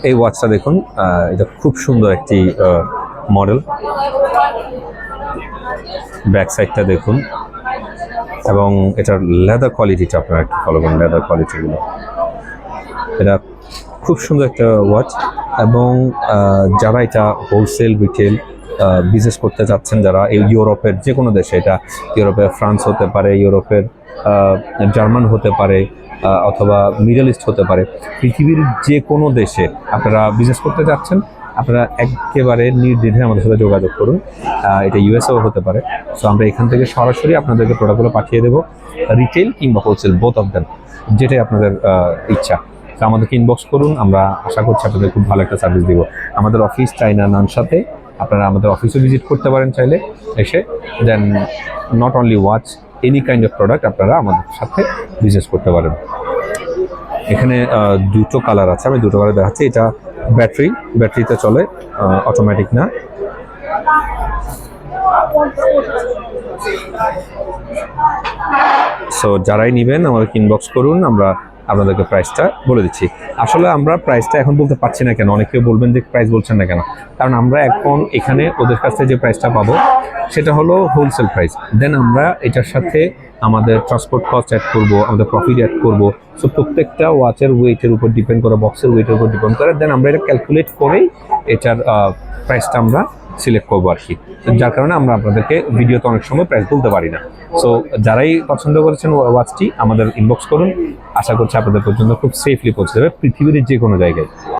এই ওয়াচটা দেখুন, এটা খুব সুন্দর একটি মডেল। ব্যাক সাইডটা দেখুন এবং এটার লেদার কোয়ালিটিটা আপনারা একটু ফলো করুন। লেদার কোয়ালিটিগুলো, এটা খুব সুন্দর একটা ওয়াচ। এবং যারা এটা হোলসেল রিটেল বিজনেস করতে চাচ্ছেন, যারা এই ইউরোপের যে কোনো দেশে, এটা ইউরোপের ফ্রান্স হতে পারে, ইউরোপের জার্মান হতে পারে, অথবা মিডল ইস্ট হতে পারে, পৃথিবীর যে কোনো দেশে আপনারা বিজনেস করতে চাচ্ছেন, আপনারা একেবারে নির্দ্বিধায় আমাদের সাথে যোগাযোগ করুন। এটা ইউএসও হতে পারে। সো আমরা এখান থেকে সরাসরি আপনাদেরকে প্রোডাক্টগুলো পাঠিয়ে দেবো, রিটেল কিংবা হোলসেল, বোথ অফ দেম, যেটাই আপনাদের ইচ্ছা। তো আমাদেরকে ইনবক্স করুন, আমরা আশা করছি আপনাদের খুব ভালো একটা সার্ভিস দিব। আমাদের অফিস চায়না নানসাতে, আপনারা আমাদের অফিসে ভিজিট করতে পারেন চাইলে এসে। Then not only watch, any kind of product আপনারা আমাদের সাথে বিজনেস করতে পারেন। এখানে দুটো কালার আছে, আমি দুটো কালার দেখাচ্ছি। এটা ব্যাটারিতে চলে, অটোমেটিক না। সো যারাই নেবেন আমাদেরকে ইনবক্স করুন, আমরা আপনাদেরকে প্রাইসটা বলে দিচ্ছি। আসলে আমরা প্রাইসটা এখন বলতে পারছি না কেন, অনেকে বলবেন যে প্রাইস বলছেন না কেন, কারণ আমরা এখন এখানে ওদের কাছ থেকে যে প্রাইসটা পাবো সেটা হলো হোলসেল প্রাইস। দেন আমরা এটার সাথে আমাদের ট্রান্সপোর্ট কস্ট অ্যাড করবো, আমাদের প্রফিট অ্যাড করবো। সো প্রত্যেকটা ওয়াচের ওয়েটের উপর ডিপেন্ড করে, বক্সের ওয়েটের উপর ডিপেন্ড করে। দেন আমরা এটা ক্যালকুলেট করেই এটার প্রাইসটা আমরা সিলেক্ট করবো আর কি। যার কারণে আমরা আপনাদেরকে ভিডিওতে অনেক সময় প্রাইস বলতে পারি না। সো যারাই পছন্দ করেছেন ওয়াচটি, আমাদের ইনবক্স করুন। আশা করছি আপনাদের পর্যন্ত খুব সেফলি পৌঁছে যাবে পৃথিবীর যে কোনো জায়গায়।